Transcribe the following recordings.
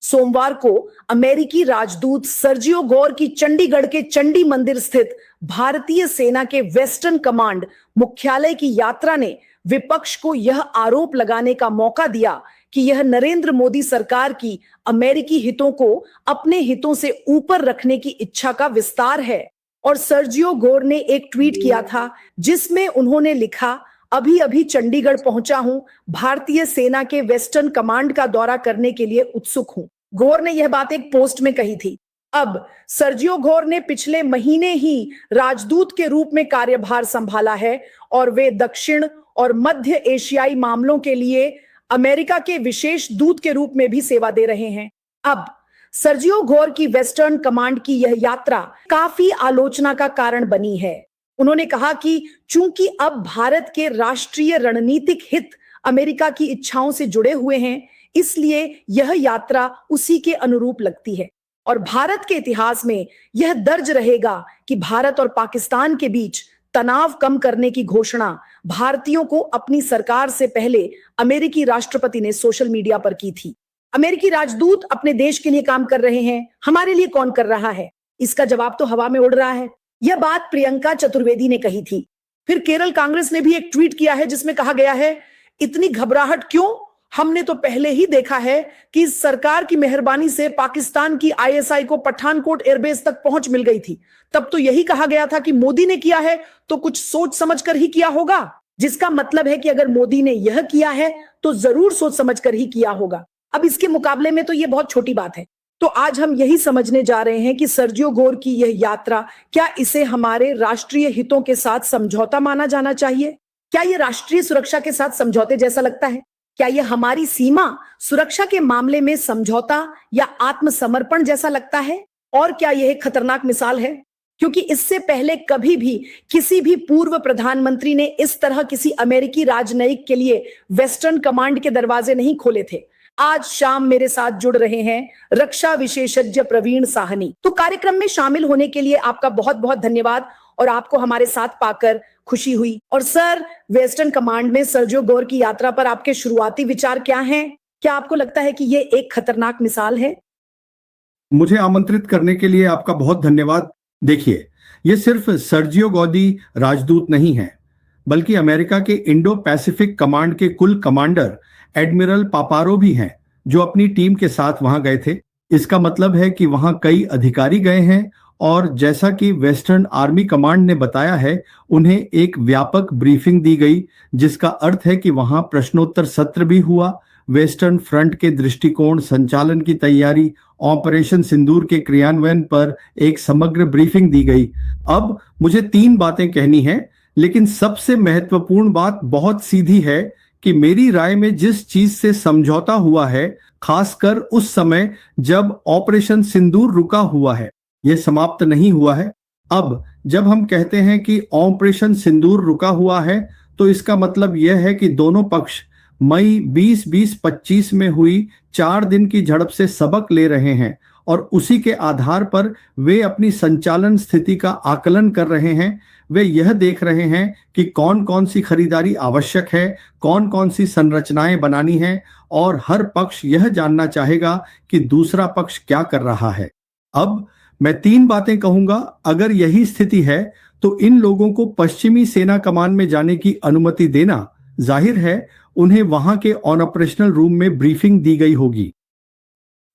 सोमवार को अमेरिकी राजदूत सर्जियो गोर की चंडीगढ़ के चंडी मंदिर स्थित भारतीय सेना के वेस्टर्न कमांड मुख्यालय की यात्रा ने विपक्ष को यह आरोप लगाने का मौका दिया कि यह नरेंद्र मोदी सरकार की अमेरिकी हितों को अपने हितों से ऊपर रखने की इच्छा का विस्तार है। और सर्जियो गोर ने एक ट्वीट किया था जिसमें उन्होंने लिखा, अभी अभी चंडीगढ़ पहुंचा हूं, भारतीय सेना के वेस्टर्न कमांड का दौरा करने के लिए उत्सुक हूं। गोर ने यह बात एक पोस्ट में कही थी। अब सर्जियो गोर ने पिछले महीने ही राजदूत के रूप में कार्यभार संभाला है और वे दक्षिण और मध्य एशियाई मामलों के लिए अमेरिका के विशेष दूत के रूप में भी सेवा दे रहे हैं। अब सर्जियो गोर की वेस्टर्न कमांड की यह यात्रा काफी आलोचना का कारण बनी है। उन्होंने कहा कि चूंकि अब भारत के राष्ट्रीय रणनीतिक हित अमेरिका की इच्छाओं से जुड़े हुए हैं, इसलिए यह यात्रा उसी के अनुरूप लगती है और भारत के इतिहास में यह दर्ज रहेगा कि भारत और पाकिस्तान के बीच तनाव कम करने की घोषणा भारतीयों को अपनी सरकार से पहले अमेरिकी राष्ट्रपति ने सोशल मीडिया पर की थी। अमेरिकी राजदूत अपने देश के लिए काम कर रहे हैं, हमारे लिए कौन कर रहा है? इसका जवाब तो हवा में उड़ रहा है। यह बात प्रियंका चतुर्वेदी ने कही थी। फिर केरल कांग्रेस ने भी एक ट्वीट किया है जिसमें कहा गया है, इतनी घबराहट क्यों? हमने तो पहले ही देखा है कि इस सरकार की मेहरबानी से पाकिस्तान की आईएसआई को पठानकोट एयरबेस तक पहुंच मिल गई थी। तब तो यही कहा गया था कि मोदी ने किया है तो कुछ सोच समझकर ही किया होगा, जिसका मतलब है कि अगर मोदी ने यह किया है तो जरूर सोच समझकर ही किया होगा। अब इसके मुकाबले में तो यह बहुत छोटी बात है। तो आज हम यही समझने जा रहे हैं कि सर्जियो गोर की यह यात्रा, क्या इसे हमारे राष्ट्रीय हितों के साथ समझौता माना जाना चाहिए? क्या यह राष्ट्रीय सुरक्षा के साथ समझौते जैसा लगता है? क्या यह हमारी सीमा सुरक्षा के मामले में समझौता या आत्मसमर्पण जैसा लगता है? और क्या यह एक खतरनाक मिसाल है? क्योंकि इससे पहले कभी भी किसी भी पूर्व प्रधानमंत्री ने इस तरह किसी अमेरिकी राजनयिक के लिए वेस्टर्न कमांड के दरवाजे नहीं खोले थे। आज शाम मेरे साथ जुड़ रहे हैं रक्षा विशेषज्ञ प्रवीण साहनी। तो कार्यक्रम में शामिल होने के लिए आपका बहुत बहुत धन्यवाद और आपको हमारे साथ पाकर खुशी हुई। और सर, वेस्टर्न कमांड में सर्जियो गोर की यात्रा पर आपके शुरुआती विचार क्या हैं? क्या आपको लगता है कि ये एक खतरनाक मिसाल है? मुझे आमंत्रित करने के लिए आपका बहुत धन्यवाद। देखिए, ये सिर्फ सर्जियो गोदी राजदूत नहीं है, बल्कि अमेरिका के इंडो पैसिफिक कमांड के कुल कमांडर एडमिरल पापारो भी हैं, जो अपनी टीम के साथ वहां गए थे। इसका मतलब है कि वहां कई अधिकारी गए हैं और जैसा कि वेस्टर्न आर्मी कमांड ने बताया है, उन्हें एक व्यापक ब्रीफिंग दी गई, जिसका अर्थ है कि वहां प्रश्नोत्तर सत्र भी हुआ, वेस्टर्न फ्रंट के दृष्टिकोण, संचालन की तैयारी, ऑपरेशन सिंदूर के क्रियान्वयन पर एक समग्र ब्रीफिंग दी गई। अब मुझे 3 बातें कहनी है, लेकिन सबसे महत्वपूर्ण बात बहुत सीधी है कि मेरी राय में जिस चीज से समझौता हुआ है, खासकर उस समय जब ऑपरेशन सिंदूर रुका हुआ है, यह समाप्त नहीं हुआ है। अब जब हम कहते हैं कि ऑपरेशन सिंदूर रुका हुआ है, तो इसका मतलब यह है कि दोनों पक्ष मई 2020-25 में हुई 4 दिन की झड़प से सबक ले रहे हैं और उसी के आधार पर वे अपनी संचालन स्थिति का आकलन कर रहे हैं। वे यह देख रहे हैं कि कौन कौन सी खरीदारी आवश्यक है, कौन कौन सी संरचनाएं बनानी है, और हर पक्ष यह जानना चाहेगा कि दूसरा पक्ष क्या कर रहा है। अब मैं 3 बातें कहूंगा। अगर यही स्थिति है तो इन लोगों को पश्चिमी सेना कमान में जाने की अनुमति देना, जाहिर है उन्हें वहां के ऑन ऑपरेशनल रूम में ब्रीफिंग दी गई होगी।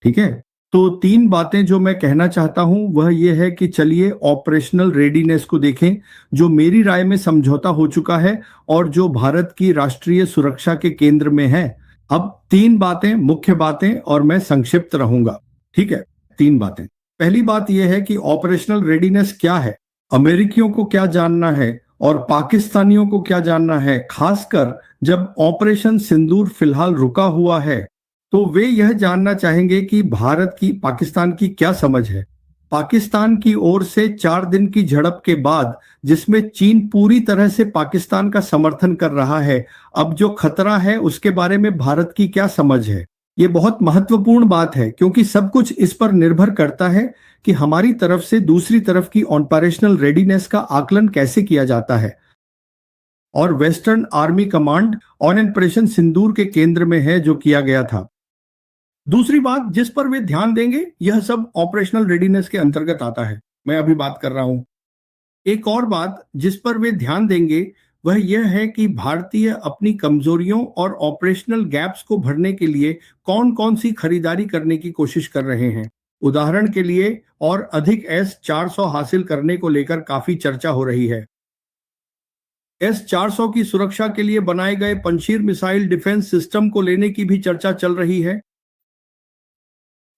ठीक है, तो 3 बातें जो मैं कहना चाहता हूं वह यह है कि चलिए ऑपरेशनल रेडीनेस को देखें, जो मेरी राय में समझौता हो चुका है और जो भारत की राष्ट्रीय सुरक्षा के केंद्र में है। अब 3 बातें, मुख्य बातें, और मैं संक्षिप्त रहूंगा। ठीक है, 3 बातें। पहली बात यह है कि ऑपरेशनल रेडीनेस क्या है, अमेरिकियों को क्या जानना है और पाकिस्तानियों को क्या जानना है। खासकर जब ऑपरेशन सिंदूर फिलहाल रुका हुआ है, तो वे यह जानना चाहेंगे कि भारत की पाकिस्तान की क्या समझ है। पाकिस्तान की ओर से 4 दिन की झड़प के बाद, जिसमें चीन पूरी तरह से पाकिस्तान का समर्थन कर रहा है, अब जो खतरा है उसके बारे में भारत की क्या समझ है। ये बहुत महत्वपूर्ण बात है, क्योंकि सब कुछ इस पर निर्भर करता है कि हमारी तरफ से दूसरी तरफ की ऑपरेशनल रेडीनेस का आकलन कैसे किया जाता है। और western army command on operation Sindoor के केंद्र में है, जो किया गया था। दूसरी बात जिस पर वे ध्यान देंगे यह सब ऑपरेशनल रेडीनेस के अंतर्गत आता है, मैं अभी बात कर रहा हूं। एक और बात जिस पर वे ध्यान देंगे वह यह है कि भारतीय अपनी कमजोरियों और ऑपरेशनल गैप्स को भरने के लिए कौन कौन सी खरीदारी करने की कोशिश कर रहे हैं। उदाहरण के लिए और अधिक S-400 हासिल करने को लेकर काफी चर्चा हो रही है। S-400 की सुरक्षा के लिए बनाए गए पंशीर मिसाइल डिफेंस सिस्टम को लेने की भी चर्चा चल रही है।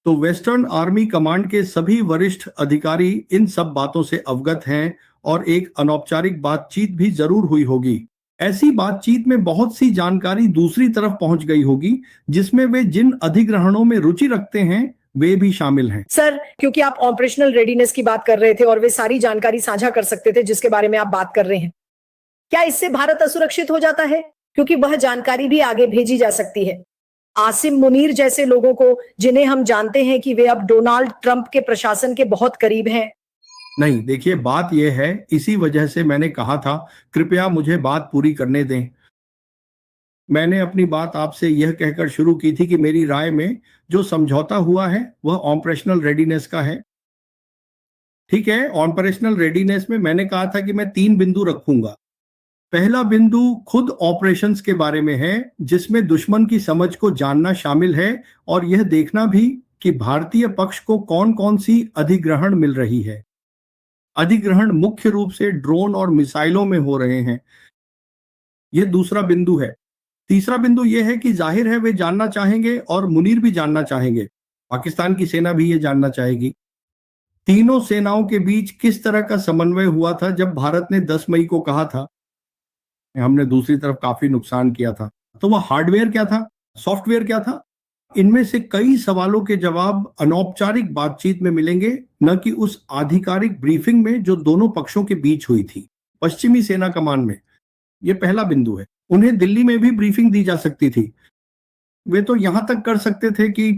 तो वेस्टर्न आर्मी कमांड के सभी वरिष्ठ अधिकारी इन सब बातों से अवगत हैं और एक अनौपचारिक बातचीत भी जरूर हुई होगी। ऐसी बातचीत में बहुत सी जानकारी दूसरी तरफ पहुंच गई होगी जिसमें वे जिन अधिग्रहणों में रुचि रखते हैं वे भी शामिल हैं। सर, क्योंकि आप ऑपरेशनल रेडीनेस की बात कर रहे थे और वे सारी जानकारी साझा कर सकते थे जिसके बारे में आप बात कर रहे हैं, क्या इससे भारत असुरक्षित हो जाता है? क्योंकि वह जानकारी भी आगे भेजी जा सकती है। आसिम मुनीर जैसे लोगों को, जिन्हें हम जानते हैं कि वे अब डोनाल्ड ट्रंप के प्रशासन के बहुत करीब हैं। नहीं, देखिए बात यह है, इसी वजह से मैंने कहा था कृपया मुझे बात पूरी करने दें। मैंने अपनी बात आपसे यह कहकर शुरू की थी कि मेरी राय में जो समझौता हुआ है वह ऑपरेशनल रेडीनेस का है। ठीक है, ऑपरेशनल रेडीनेस में मैंने कहा था कि मैं 3 बिंदु रखूंगा। पहला बिंदु खुद ऑपरेशंस के बारे में है जिसमें दुश्मन की समझ को जानना शामिल है और यह देखना भी कि भारतीय पक्ष को कौन कौन सी अधिग्रहण मिल रही है। अधिग्रहण मुख्य रूप से ड्रोन और मिसाइलों में हो रहे हैं। यह दूसरा बिंदु है। तीसरा बिंदु यह है कि जाहिर है वे जानना चाहेंगे और मुनीर भी जानना चाहेंगे, पाकिस्तान की सेना भी यह जानना चाहेगी, तीनों सेनाओं के बीच किस तरह का समन्वय हुआ था जब भारत ने 10 मई को कहा था हमने दूसरी तरफ काफी नुकसान किया था। तो वह हार्डवेयर क्या था, सॉफ्टवेयर क्या था? इनमें से कई सवालों के जवाब अनौपचारिक बातचीत में मिलेंगे, न कि उस आधिकारिक ब्रीफिंग में जो दोनों पक्षों के बीच हुई थी पश्चिमी सेना कमान में। यह पहला बिंदु है। उन्हें दिल्ली में भी ब्रीफिंग दी जा सकती थी। वे तो यहां तक कर सकते थे कि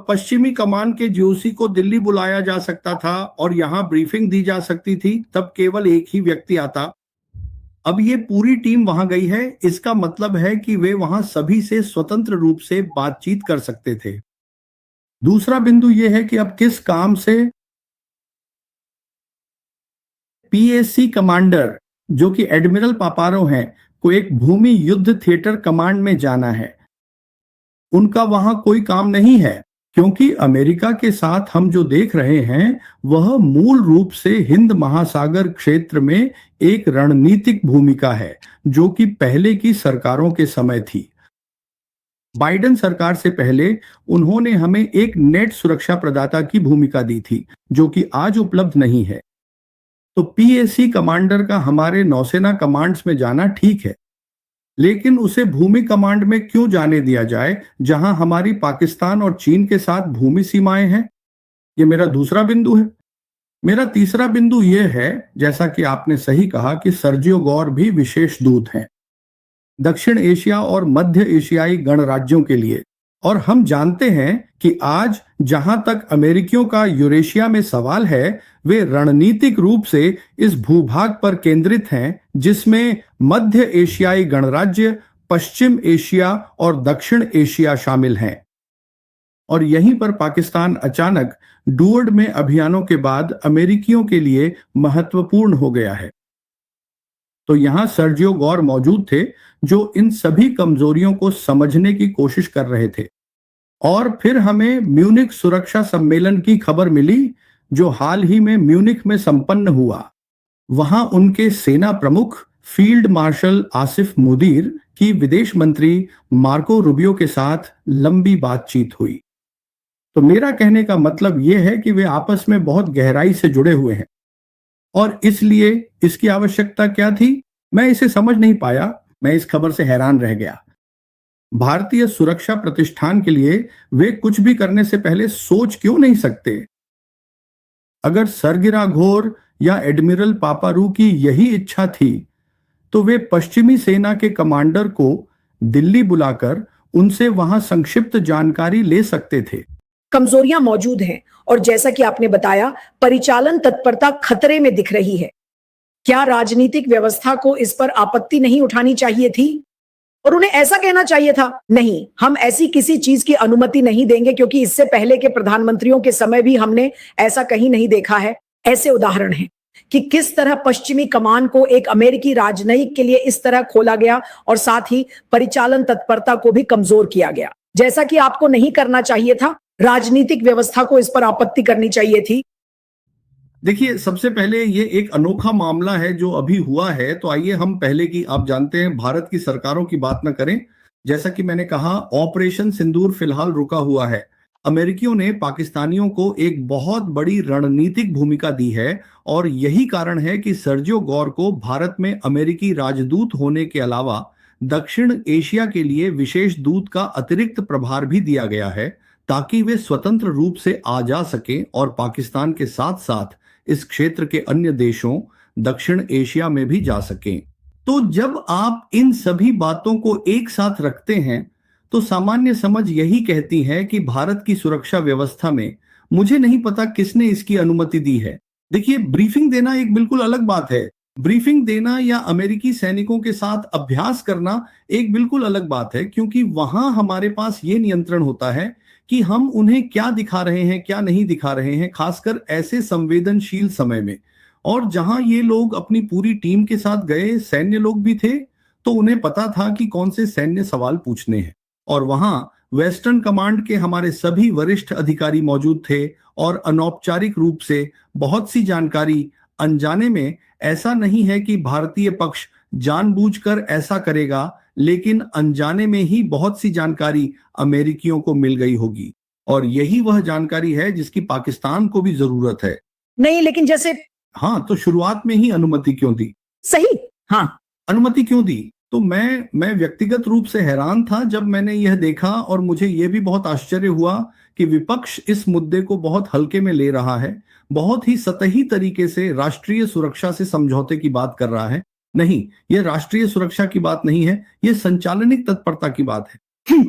पश्चिमी कमान के जीओसी को दिल्ली बुलाया जा सकता था और यहां ब्रीफिंग दी जा सकती थी, तब केवल एक ही व्यक्ति आता। अब ये पूरी टीम वहां गई है, इसका मतलब है कि वे वहां सभी से स्वतंत्र रूप से बातचीत कर सकते थे। दूसरा बिंदु यह है कि अब किस काम से पीएसी कमांडर, जो कि एडमिरल पापारो हैं, को एक भूमि युद्ध थिएटर कमांड में जाना है। उनका वहां कोई काम नहीं है क्योंकि अमेरिका के साथ हम जो देख रहे हैं वह मूल रूप से हिंद महासागर क्षेत्र में एक रणनीतिक भूमिका है जो कि पहले की सरकारों के समय थी। बाइडेन सरकार से पहले उन्होंने हमें एक नेट सुरक्षा प्रदाता की भूमिका दी थी जो कि आज उपलब्ध नहीं है। तो पीएसी कमांडर का हमारे नौसेना कमांड्स में जाना ठीक है, लेकिन उसे भूमि कमांड में क्यों जाने दिया जाए जहां हमारी पाकिस्तान और चीन के साथ भूमि सीमाएं हैं? ये मेरा दूसरा बिंदु है। मेरा तीसरा बिंदु यह है, जैसा कि आपने सही कहा, कि सर्जियो गौर भी विशेष दूत हैं दक्षिण एशिया और मध्य एशियाई गणराज्यों के लिए। और हम जानते हैं कि आज जहां तक अमेरिकियों का यूरेशिया में सवाल है, वे रणनीतिक रूप से इस भूभाग पर केंद्रित हैं जिसमें मध्य एशियाई गणराज्य, पश्चिम एशिया और दक्षिण एशिया शामिल हैं। और यहीं पर पाकिस्तान अचानक डुवर्ड में अभियानों के बाद अमेरिकियों के लिए महत्वपूर्ण हो गया है। तो यहां सर्जियो गौर मौजूद थे जो इन सभी कमजोरियों को समझने की कोशिश कर रहे थे। और फिर हमें म्यूनिख सुरक्षा सम्मेलन की खबर मिली जो हाल ही में म्यूनिख में संपन्न हुआ। वहां उनके सेना प्रमुख फील्ड मार्शल आसिफ मुदीर की विदेश मंत्री मार्को रूबियो के साथ लंबी बातचीत हुई। तो मेरा कहने का मतलब यह है कि वे आपस में बहुत गहराई से जुड़े हुए हैं और इसलिए इसकी आवश्यकता क्या थी, मैं इसे समझ नहीं पाया। मैं इस खबर से हैरान रह गया। भारतीय सुरक्षा प्रतिष्ठान के लिए वे कुछ भी करने से पहले सोच क्यों नहीं सकते? अगर सरगिरा घोर या एडमिरल पापारू की यही इच्छा थी तो वे पश्चिमी सेना के कमांडर को दिल्ली बुलाकर उनसे वहां संक्षिप्त जानकारी ले सकते थे। कमजोरियां मौजूद हैं और जैसा कि आपने बताया, परिचालन तत्परता खतरे में दिख रही है। क्या राजनीतिक व्यवस्था को इस पर आपत्ति नहीं उठानी चाहिए थी? और उन्हें ऐसा कहना चाहिए था, नहीं, हम ऐसी किसी चीज की अनुमति नहीं देंगे, क्योंकि इससे पहले के प्रधानमंत्रियों के समय भी हमने ऐसा कहीं नहीं देखा है। ऐसे उदाहरण हैं कि किस तरह पश्चिमी कमान को एक अमेरिकी राजनयिक के लिए इस तरह खोला गया और साथ ही परिचालन तत्परता को भी कमजोर किया गया। जैसा कि आपको नहीं करना चाहिए था, राजनीतिक व्यवस्था को इस पर आपत्ति करनी चाहिए थी। देखिए, सबसे पहले ये एक अनोखा मामला है जो अभी हुआ है, तो आइए हम पहले की, आप जानते हैं, भारत की सरकारों की बात न करें। जैसा कि मैंने कहा, ऑपरेशन सिंदूर फिलहाल रुका हुआ है। अमेरिकियों ने पाकिस्तानियों को एक बहुत बड़ी रणनीतिक भूमिका दी है और यही कारण है कि सर्जियो गौर को भारत में अमेरिकी राजदूत होने के अलावा दक्षिण एशिया के लिए विशेष दूत का अतिरिक्त प्रभार भी दिया गया है, ताकि वे स्वतंत्र रूप से आ जा सकें और पाकिस्तान के साथ साथ इस क्षेत्र के अन्य देशों, दक्षिण एशिया में भी जा सकें। तो जब आप इन सभी बातों को एक साथ रखते हैं, तो सामान्य समझ यही कहती है कि भारत की सुरक्षा व्यवस्था में, मुझे नहीं पता किसने इसकी अनुमति दी है। देखिए, ब्रीफिंग देना एक बिल्कुल अलग बात है। ब्रीफिंग देना या अमेरिकी सैनिकों के साथ अभ्यास करना एक बिल्कुल अलग बात है, क्योंकि वहां हमारे पास ये नियंत्रण होता है कि हम उन्हें क्या दिखा रहे हैं, क्या नहीं दिखा रहे हैं, खासकर ऐसे संवेदनशील समय में। और जहां ये लोग अपनी पूरी टीम के साथ गए, सैन्य लोग भी थे, तो उन्हें पता था कि कौन से सैन्य सवाल पूछने हैं। और वहां वेस्टर्न कमांड के हमारे सभी वरिष्ठ अधिकारी मौजूद थे और अनौपचारिक रूप से बहुत सी जानकारी अनजाने में, ऐसा नहीं है कि भारतीय पक्ष जानबूझकर ऐसा करेगा, लेकिन अनजाने में ही बहुत सी जानकारी अमेरिकियों को मिल गई होगी और यही वह जानकारी है जिसकी पाकिस्तान को भी जरूरत है। नहीं, लेकिन जैसे, हाँ, तो शुरुआत में ही अनुमति क्यों दी? सही, हाँ, अनुमति क्यों दी? तो मैं व्यक्तिगत रूप से हैरान था जब मैंने यह देखा, और मुझे यह भी बहुत आश्चर्य हुआ कि विपक्ष इस मुद्दे को बहुत हल्के में ले रहा है, बहुत ही सतही तरीके से राष्ट्रीय सुरक्षा से समझौते की बात कर रहा है। नहीं, यह राष्ट्रीय सुरक्षा की बात नहीं है, यह संचालनिक तत्परता की बात है।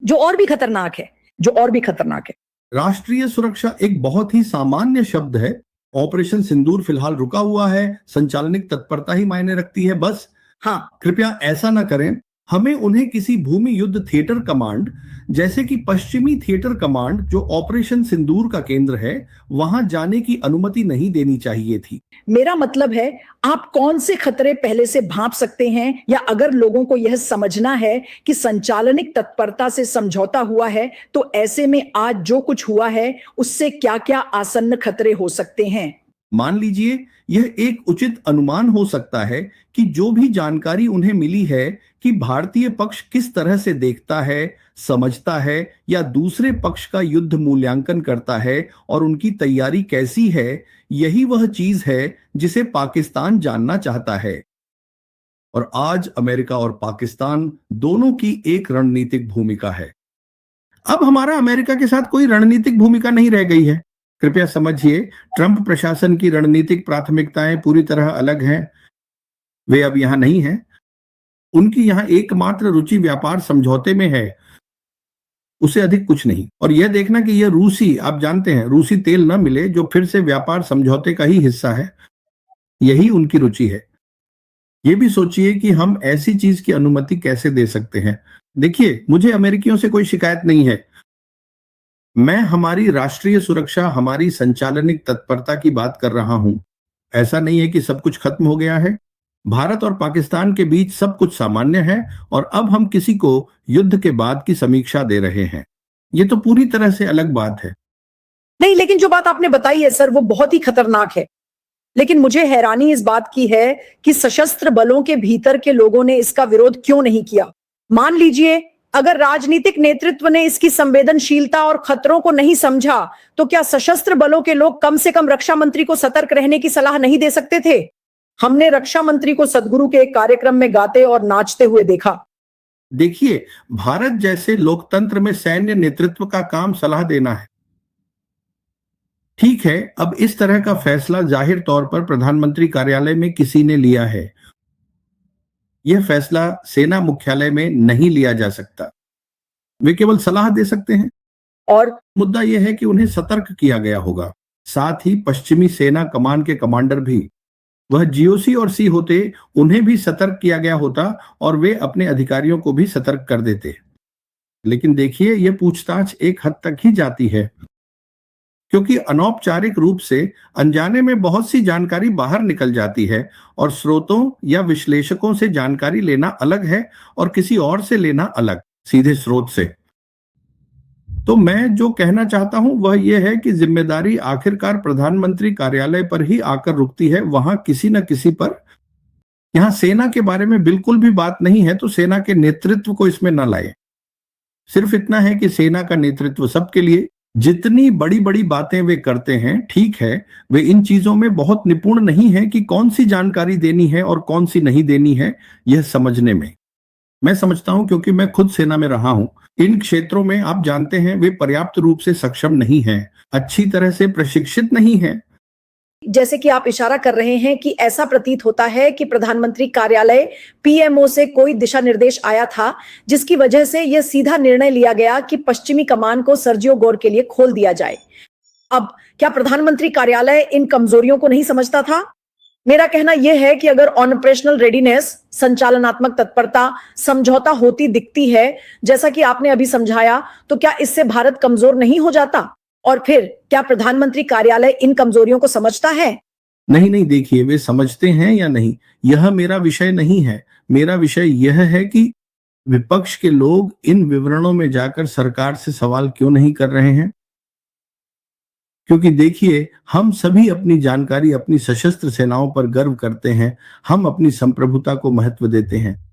जो और भी खतरनाक है, जो और भी खतरनाक है। राष्ट्रीय सुरक्षा एक बहुत ही सामान्य शब्द है। ऑपरेशन सिंदूर फिलहाल रुका हुआ है, संचालनिक तत्परता ही मायने रखती है, बस। हाँ, कृपया ऐसा ना करें। हमें उन्हें किसी भूमि युद्ध थिएटर कमांड, जैसे कि पश्चिमी थिएटर कमांड जो ऑपरेशन सिंदूर का केंद्र है, वहां जाने की अनुमति नहीं देनी चाहिए थी। मेरा मतलब है, आप कौन से खतरे पहले से भांप सकते हैं, या अगर लोगों को यह समझना है कि संचालनिक तत्परता से समझौता हुआ है, तो ऐसे में आज जो कुछ हुआ है उससे क्या क्या आसन्न खतरे हो सकते हैं। मान लीजिए, यह एक उचित अनुमान हो सकता है कि जो भी जानकारी उन्हें मिली है कि भारतीय पक्ष किस तरह से देखता है, समझता है या दूसरे पक्ष का युद्ध मूल्यांकन करता है और उनकी तैयारी कैसी है, यही वह चीज है जिसे पाकिस्तान जानना चाहता है। और आज अमेरिका और पाकिस्तान दोनों की एक रणनीतिक भूमिका है। अब हमारा अमेरिका के साथ कोई रणनीतिक भूमिका नहीं रह गई है। कृपया समझिए, ट्रंप प्रशासन की रणनीतिक प्राथमिकताएं पूरी तरह अलग हैं। वे अब यहां नहीं हैं। उनकी यहां एकमात्र रुचि व्यापार समझौते में है, उससे अधिक कुछ नहीं। और यह देखना कि यह रूसी, आप जानते हैं, रूसी तेल न मिले, जो फिर से व्यापार समझौते का ही हिस्सा है, यही उनकी रुचि है। यह भी सोचिए कि हम ऐसी चीज की अनुमति कैसे दे सकते हैं। देखिए, मुझे अमेरिकियों से कोई शिकायत नहीं है। मैं हमारी राष्ट्रीय सुरक्षा, हमारी संचालनिक तत्परता की बात कर रहा हूं। ऐसा नहीं है कि सब कुछ खत्म हो गया है। भारत और पाकिस्तान के बीच सब कुछ सामान्य है और अब हम किसी को युद्ध के बाद की समीक्षा दे रहे हैं। ये तो पूरी तरह से अलग बात है। नहीं, लेकिन जो बात आपने बताई है सर, वो बहुत ही खतरनाक है। लेकिन मुझे हैरानी इस बात की है कि सशस्त्र बलों के भीतर के लोगों ने इसका विरोध क्यों नहीं किया। मान लीजिए, अगर राजनीतिक नेतृत्व ने इसकी संवेदनशीलता और खतरों को नहीं समझा, तो क्या सशस्त्र बलों के लोग कम से कम रक्षा मंत्री को सतर्क रहने की सलाह नहीं दे सकते थे? हमने रक्षा मंत्री को सदगुरु के एक कार्यक्रम में गाते और नाचते हुए देखा। देखिए, भारत जैसे लोकतंत्र में सैन्य नेतृत्व का काम सलाह देना है। ठीक है, अब इस तरह का फैसला जाहिर तौर पर प्रधानमंत्री कार्यालय में किसी ने लिया है। यह फैसला सेना मुख्यालय में नहीं लिया जा सकता। वे केवल सलाह दे सकते हैं। और मुद्दा यह है कि उन्हें सतर्क किया गया होगा, साथ ही पश्चिमी सेना कमान के कमांडर भी। वह जीओसी और सी होते, उन्हें भी सतर्क किया गया होता और वे अपने अधिकारियों को भी सतर्क कर देते। लेकिन देखिए, यह पूछताछ एक हद तक ही जाती है, क्योंकि अनौपचारिक रूप से अनजाने में बहुत सी जानकारी बाहर निकल जाती है और स्रोतों या विश्लेषकों से जानकारी लेना अलग है और किसी और से लेना अलग, सीधे स्रोत से। तो मैं जो कहना चाहता हूं वह यह है कि जिम्मेदारी आखिरकार प्रधानमंत्री कार्यालय पर ही आकर रुकती है, वहां किसी न किसी पर। यहां सेना के बारे में बिल्कुल भी बात नहीं है, तो सेना के नेतृत्व को इसमें न लाए। सिर्फ इतना है कि सेना का नेतृत्व सबके लिए, जितनी बड़ी बड़ी बातें वे करते हैं, ठीक है, वे इन चीजों में बहुत निपुण नहीं है कि कौन सी जानकारी देनी है और कौन सी नहीं देनी है, यह समझने में। मैं समझता हूं, क्योंकि मैं खुद सेना में रहा हूं। इन क्षेत्रों में आप जानते हैं वे पर्याप्त रूप से सक्षम नहीं हैं, अच्छी तरह से प्रशिक्षित नहीं हैं। जैसे कि आप इशारा कर रहे हैं कि ऐसा प्रतीत होता है कि प्रधानमंत्री कार्यालय पीएमओ से कोई दिशा निर्देश आया था, जिसकी वजह से यह सीधा निर्णय लिया गया कि पश्चिमी कमान को सर्जियो गोर के लिए खोल दिया जाए। अब क्या प्रधानमंत्री कार्यालय इन कमजोरियों को नहीं समझता था? मेरा कहना यह है कि अगर ऑपरेशनल रेडीनेस, संचालनात्मक तत्परता समझौता होती दिखती है, जैसा कि आपने अभी समझाया, तो क्या इससे भारत कमजोर नहीं हो जाता? और फिर क्या प्रधानमंत्री कार्यालय इन कमजोरियों को समझता है? नहीं, देखिए, वे समझते हैं या नहीं, यह मेरा विषय नहीं है। मेरा विषय यह है कि विपक्ष के लोग इन विवरणों में जाकर सरकार से सवाल क्यों नहीं कर रहे हैं। क्योंकि देखिए, हम सभी अपनी जानकारी, अपनी सशस्त्र सेनाओं पर गर्व करते हैं, हम अपनी संप्रभुता को महत्व देते हैं।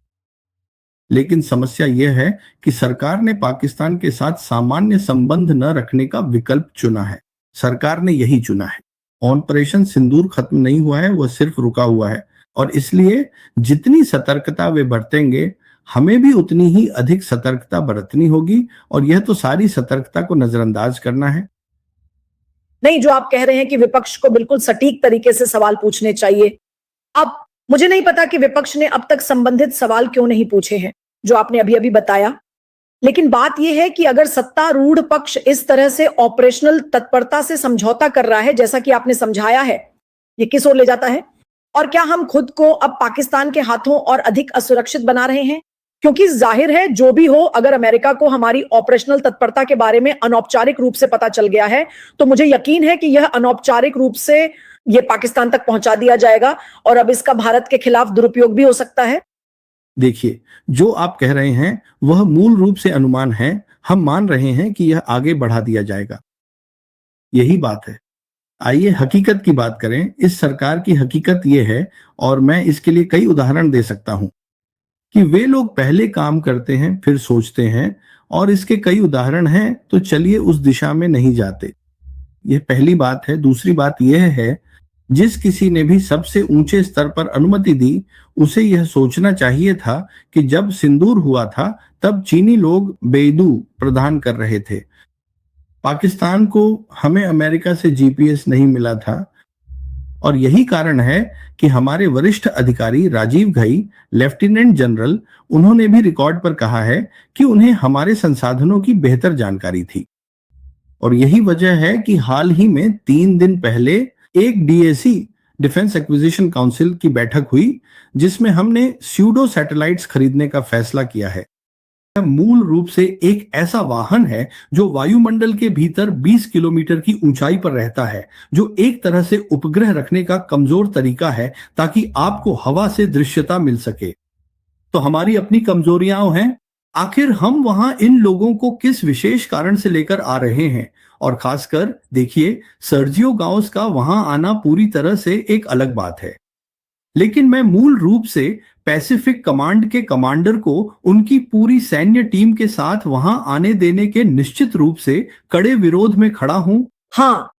लेकिन समस्या यह है कि सरकार ने पाकिस्तान के साथ सामान्य संबंध न रखने का विकल्प चुना है। सरकार ने यही चुना है। ऑपरेशन सिंदूर खत्म नहीं हुआ है, वह सिर्फ रुका हुआ है, और इसलिए जितनी सतर्कता वे बरतेंगे, हमें भी उतनी ही अधिक सतर्कता बरतनी होगी, और यह तो सारी सतर्कता को नजरअंदाज करना है। नहीं, जो आप कह रहे हैं कि विपक्ष को बिल्कुल सटीक तरीके से सवाल पूछने चाहिए। अब मुझे नहीं पता कि विपक्ष ने अब तक संबंधित सवाल क्यों नहीं पूछे हैं, जो आपने अभी अभी बताया। लेकिन बात यह है कि अगर सत्तारूढ़ पक्ष इस तरह से ऑपरेशनल तत्परता से समझौता कर रहा है, जैसा कि आपने समझाया है, ये किस ओर ले जाता है? और क्या हम खुद को अब पाकिस्तान के हाथों और अधिक असुरक्षित बना रहे हैं? क्योंकि जाहिर है, जो भी हो, अगर अमेरिका को हमारी ऑपरेशनल तत्परता के बारे में अनौपचारिक रूप से पता चल गया है, तो मुझे यकीन है कि यह अनौपचारिक रूप से यह पाकिस्तान तक पहुंचा दिया जाएगा और अब इसका भारत के खिलाफ दुरुपयोग भी हो सकता है। देखिए, जो आप कह रहे हैं वह मूल रूप से अनुमान है। हम मान रहे हैं कि यह आगे बढ़ा दिया जाएगा, यही बात है। आइए हकीकत की बात करें। इस सरकार की हकीकत यह है, और मैं इसके लिए कई उदाहरण दे सकता हूं, कि वे लोग पहले काम करते हैं, फिर सोचते हैं, और इसके कई उदाहरण हैं। तो चलिए उस दिशा में नहीं जाते। यह पहली बात है। दूसरी बात यह है, जिस किसी ने भी सबसे ऊंचे स्तर पर अनुमति दी, उसे यह सोचना चाहिए था कि जब सिंदूर हुआ था, तब चीनी लोग बेदू प्रदान कर रहे थे। पाकिस्तान को हमें अमेरिका से जीपीएस नहीं मिला था, और यही कारण है कि हमारे वरिष्ठ अधिकारी राजीव घई, लेफ्टिनेंट जनरल, उन्होंने भी रिकॉर्ड पर कहा है कि उन्हें हमारे संसाधनों की बेहतर जानकारी थी। और यही वजह है कि हाल ही में 3 दिन पहले एक डीएसी, डिफेंस एक्विजिशन काउंसिल की बैठक हुई, जिसमें हमने स्यूडो सैटेलाइट्स खरीदने का फैसला किया है। यह मूल रूप से एक ऐसा वाहन है जो वायुमंडल के भीतर 20 किलोमीटर की ऊंचाई पर रहता है, जो एक तरह से उपग्रह रखने का कमजोर तरीका है, ताकि आपको हवा से दृश्यता मिल सके। तो हमारी अपनी कमजोरियां हैं। आखिर हम वहां इन लोगों को किस विशेष कारण से लेकर आ रहे हैं? और खासकर देखिए, सर्जियो गाउस का वहां आना पूरी तरह से एक अलग बात है। लेकिन मैं मूल रूप से पैसिफिक कमांड के कमांडर को उनकी पूरी सैन्य टीम के साथ वहां आने देने के निश्चित रूप से कड़े विरोध में खड़ा हूं। हाँ,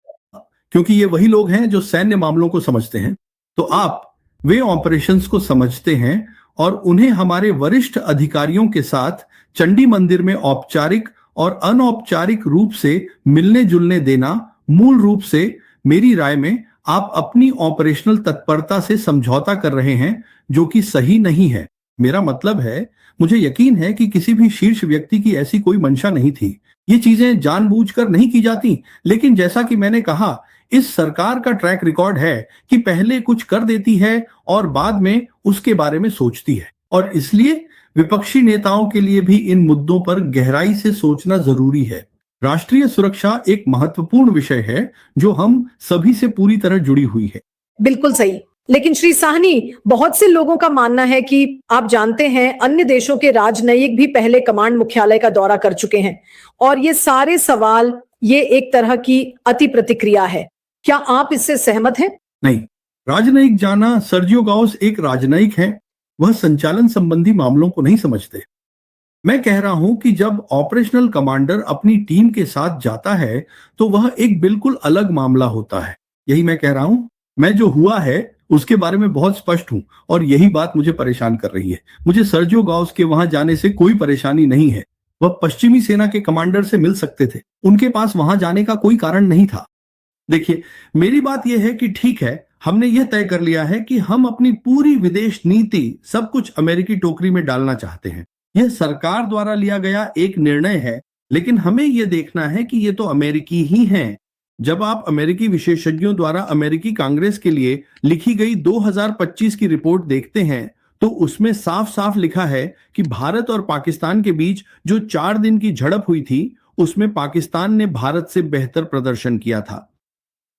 क्योंकि ये वही लोग हैं जो सैन्य मामलों को समझते हैं। तो आप वे ऑपरेशंस को समझते हैं, और उन्हें हमारे वरिष्ठ अधिकारियों के साथ चंडी मंदिर में औपचारिक और अनौपचारिक रूप से मिलने जुलने देना, मूल रूप से मेरी राय में आप अपनी ऑपरेशनल तत्परता से समझौता कर रहे हैं, जो कि सही नहीं है। मेरा मतलब है, मुझे यकीन है कि किसी भी शीर्ष व्यक्ति की ऐसी कोई मंशा नहीं थी। ये चीजें जानबूझकर नहीं की जाती, लेकिन जैसा कि मैंने कहा, इस सरकार का ट्रैक रिकॉर्ड है कि पहले कुछ कर देती है और बाद में उसके बारे में सोचती है, और इसलिए विपक्षी नेताओं के लिए भी इन मुद्दों पर गहराई से सोचना जरूरी है। राष्ट्रीय सुरक्षा एक महत्वपूर्ण विषय है जो हम सभी से पूरी तरह जुड़ी हुई है। बिल्कुल सही। लेकिन श्री साहनी, बहुत से लोगों का मानना है कि आप जानते हैं अन्य देशों के राजनयिक भी पहले कमांड मुख्यालय का दौरा कर चुके हैं और ये सारे सवाल ये एक तरह की अति प्रतिक्रिया है। क्या आप इससे सहमत हैं? नहीं, राजनयिक जाना, सर्जियो गाउस एक राजनयिक है, वह संचालन संबंधी मामलों को नहीं समझते। मैं कह रहा हूं कि जब ऑपरेशनल कमांडर अपनी टीम के साथ जाता है तो वह एक बिल्कुल अलग मामला होता है। यही मैं कह रहा हूं। मैं जो हुआ है उसके बारे में बहुत स्पष्ट हूं और यही बात मुझे परेशान कर रही है। मुझे सर्जियो गाउस के वहां जाने से कोई परेशानी नहीं है। वह पश्चिमी सेना के कमांडर से मिल सकते थे, उनके पास वहां जाने का कोई कारण नहीं था। देखिए, मेरी बात यह है कि ठीक है, हमने यह तय कर लिया है कि हम अपनी पूरी विदेश नीति सब कुछ अमेरिकी टोकरी में डालना चाहते हैं। यह सरकार द्वारा लिया गया एक निर्णय है, लेकिन हमें यह देखना है कि ये तो अमेरिकी ही हैं। जब आप अमेरिकी विशेषज्ञों द्वारा अमेरिकी कांग्रेस के लिए लिखी गई 2025 की रिपोर्ट देखते हैं तो उसमें साफ साफ लिखा है कि भारत और पाकिस्तान के बीच जो 4 दिन की झड़प हुई थी उसमें पाकिस्तान ने भारत से बेहतर प्रदर्शन किया था।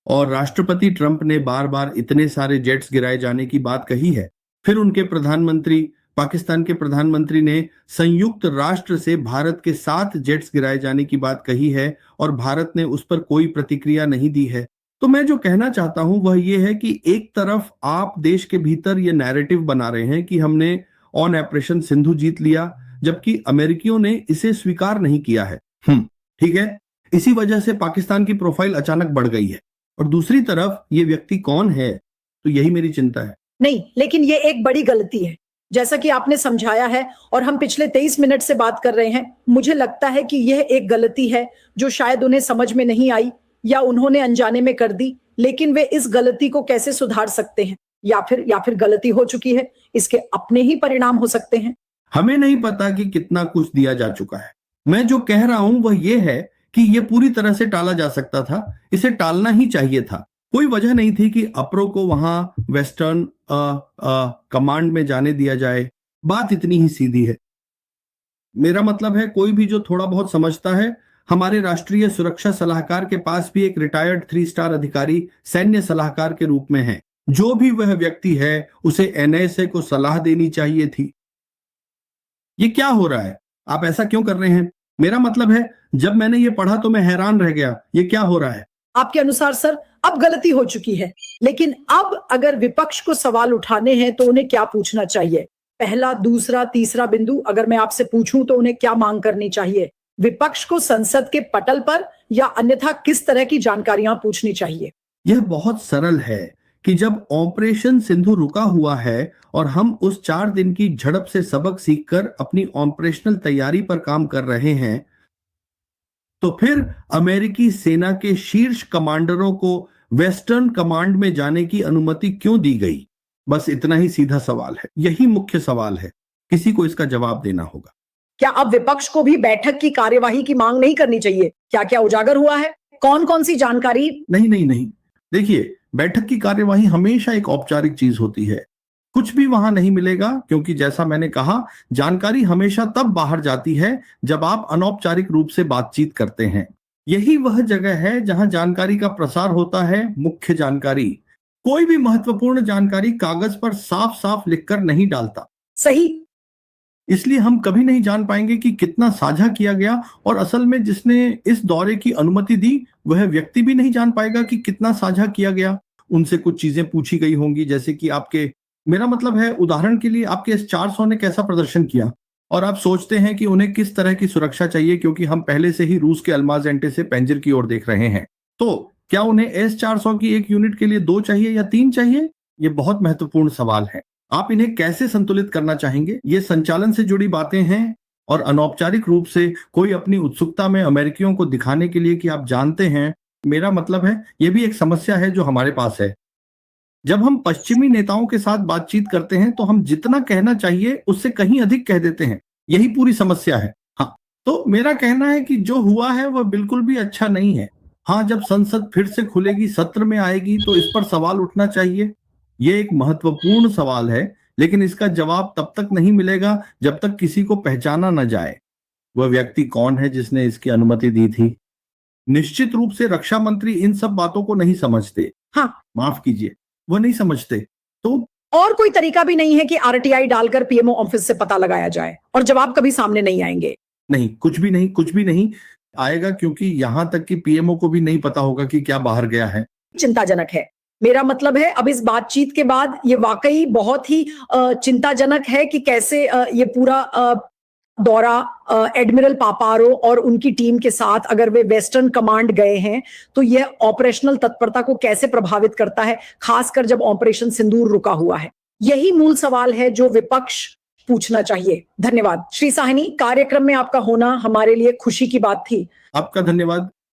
और राष्ट्रपति ट्रंप ने बार बार इतने सारे जेट्स गिराए जाने की बात कही है। फिर उनके प्रधानमंत्री, पाकिस्तान के प्रधानमंत्री ने संयुक्त राष्ट्र से भारत के 7 जेट्स गिराए जाने की बात कही है और भारत ने उस पर कोई प्रतिक्रिया नहीं दी है। तो मैं जो कहना चाहता हूं वह यह है कि एक तरफ आप देश के भीतर ये नैरेटिव बना रहे हैं कि हमने ऑन ऑपरेशन सिंधु जीत लिया, जबकि अमेरिकियों ने इसे स्वीकार नहीं किया है। ठीक है, इसी वजह से पाकिस्तान की प्रोफाइल अचानक बढ़ गई है। और दूसरी तरफ ये व्यक्ति कौन है, तो यही मेरी चिंता है। नहीं, लेकिन ये एक बड़ी गलती है, जैसा कि आपने समझाया है और हम पिछले 23 मिनट से बात कर रहे हैं। मुझे लगता है कि यह एक गलती है जो शायद उन्हें समझ में नहीं आई या उन्होंने अनजाने में कर दी, लेकिन वे इस गलती को कैसे सुधार सकते हैं, या फिर गलती हो चुकी है, इसके अपने ही परिणाम हो सकते हैं। हमें नहीं पता कि कितना कुछ दिया जा चुका है। मैं जो कह रहा हूं वह यह है कि यह पूरी तरह से टाला जा सकता था, इसे टालना ही चाहिए था। कोई वजह नहीं थी कि अप्रो को वहां वेस्टर्न कमांड में जाने दिया जाए। बात इतनी ही सीधी है। मेरा मतलब है, कोई भी जो थोड़ा बहुत समझता है, हमारे राष्ट्रीय सुरक्षा सलाहकार के पास भी एक रिटायर्ड 3 स्टार अधिकारी सैन्य सलाहकार के रूप में है। जो भी वह व्यक्ति है उसे एनएसए को सलाह देनी चाहिए थी। ये क्या हो रहा है? आप ऐसा क्यों कर रहे हैं? मेरा मतलब है, जब मैंने ये पढ़ा तो मैं हैरान रह गया, ये क्या हो रहा है? आपके अनुसार सर अब गलती हो चुकी है, लेकिन अब अगर विपक्ष को सवाल उठाने हैं तो उन्हें क्या पूछना चाहिए? पहला, दूसरा, तीसरा बिंदु अगर मैं आपसे पूछूं तो उन्हें क्या मांग करनी चाहिए? विपक्ष को संसद के पटल पर या अन्यथा किस तरह की जानकारियां पूछनी चाहिए? यह बहुत सरल है कि जब ऑपरेशन सिंधु रुका हुआ है और हम उस 4 दिन की झड़प से सबक सीखकर अपनी ऑपरेशनल तैयारी पर काम कर रहे हैं, तो फिर अमेरिकी सेना के शीर्ष कमांडरों को वेस्टर्न कमांड में जाने की अनुमति क्यों दी गई? बस इतना ही सीधा सवाल है। यही मुख्य सवाल है। किसी को इसका जवाब देना होगा। क्या अब विपक्ष को भी बैठक की कार्यवाही की मांग नहीं करनी चाहिए? क्या क्या उजागर हुआ है? कौन कौन सी जानकारी? नहीं। देखिए, बैठक की कार्यवाही हमेशा एक औपचारिक चीज होती है। कुछ भी वहां नहीं मिलेगा, क्योंकि जैसा मैंने कहा, जानकारी हमेशा तब बाहर जाती है जब आप अनौपचारिक रूप से बातचीत करते हैं। यही वह जगह है जहां जानकारी का प्रसार होता है, मुख्य जानकारी। कोई भी महत्वपूर्ण जानकारी कागज पर साफ साफ लिखकर नहीं डालता। सही। इसलिए हम कभी नहीं जान पाएंगे कि कितना साझा किया गया, और असल में जिसने इस दौरे की अनुमति दी वह व्यक्ति भी नहीं जान पाएगा कि कितना साझा किया गया। उनसे कुछ चीजें पूछी गई होंगी, जैसे कि मेरा मतलब है, उदाहरण के लिए आपके S-400 ने कैसा प्रदर्शन किया, और आप सोचते हैं कि उन्हें किस तरह की सुरक्षा चाहिए, क्योंकि हम पहले से ही रूस के अल्माज एंटे से पेंजिर की ओर देख रहे हैं। तो क्या उन्हें S-400 की एक यूनिट के लिए 2 चाहिए या 3 चाहिए? ये बहुत महत्वपूर्ण सवाल है। आप इन्हें कैसे संतुलित करना चाहेंगे? ये संचालन से जुड़ी बातें हैं, और अनौपचारिक रूप से कोई अपनी उत्सुकता में अमेरिकियों को दिखाने के लिए कि आप जानते हैं, मेरा मतलब है, ये भी एक समस्या है जो हमारे पास है। जब हम पश्चिमी नेताओं के साथ बातचीत करते हैं तो हम जितना कहना चाहिए उससे कहीं अधिक कह देते हैं। यही पूरी समस्या है। हाँ, तो मेरा कहना है कि जो हुआ है वह बिल्कुल भी अच्छा नहीं है। हाँ, जब संसद फिर से खुलेगी, सत्र में आएगी, तो इस पर सवाल उठना चाहिए। ये एक महत्वपूर्ण सवाल है, लेकिन इसका जवाब तब तक नहीं मिलेगा जब तक किसी को पहचाना न जाए वह व्यक्ति कौन है जिसने इसकी अनुमति दी थी। निश्चित रूप से रक्षा मंत्री इन सब बातों को नहीं समझते। हाँ, माफ कीजिए, वह नहीं समझते। तो और कोई तरीका भी नहीं है कि आरटीआई डालकर पीएमओ ऑफिस से पता लगाया जाए और जवाब कभी सामने नहीं आएंगे? नहीं, कुछ भी नहीं आएगा, क्योंकि यहां तक कि पीएमओ को भी नहीं पता होगा कि क्या बाहर गया है। चिंताजनक है। मेरा मतलब है, अब इस बातचीत के बाद ये वाकई बहुत ही चिंताजनक है कि कैसे ये पूरा दौरा एडमिरल पापारो और उनकी टीम के साथ अगर वे वेस्टर्न कमांड गए हैं तो यह ऑपरेशनल तत्परता को कैसे प्रभावित करता है, खासकर जब ऑपरेशन सिंदूर रुका हुआ है। यही मूल सवाल है जो विपक्ष पूछना चाहिए। धन्यवाद श्री साहनी, कार्यक्रम में आपका होना हमारे लिए खुशी की बात थी। आपका धन्यवाद।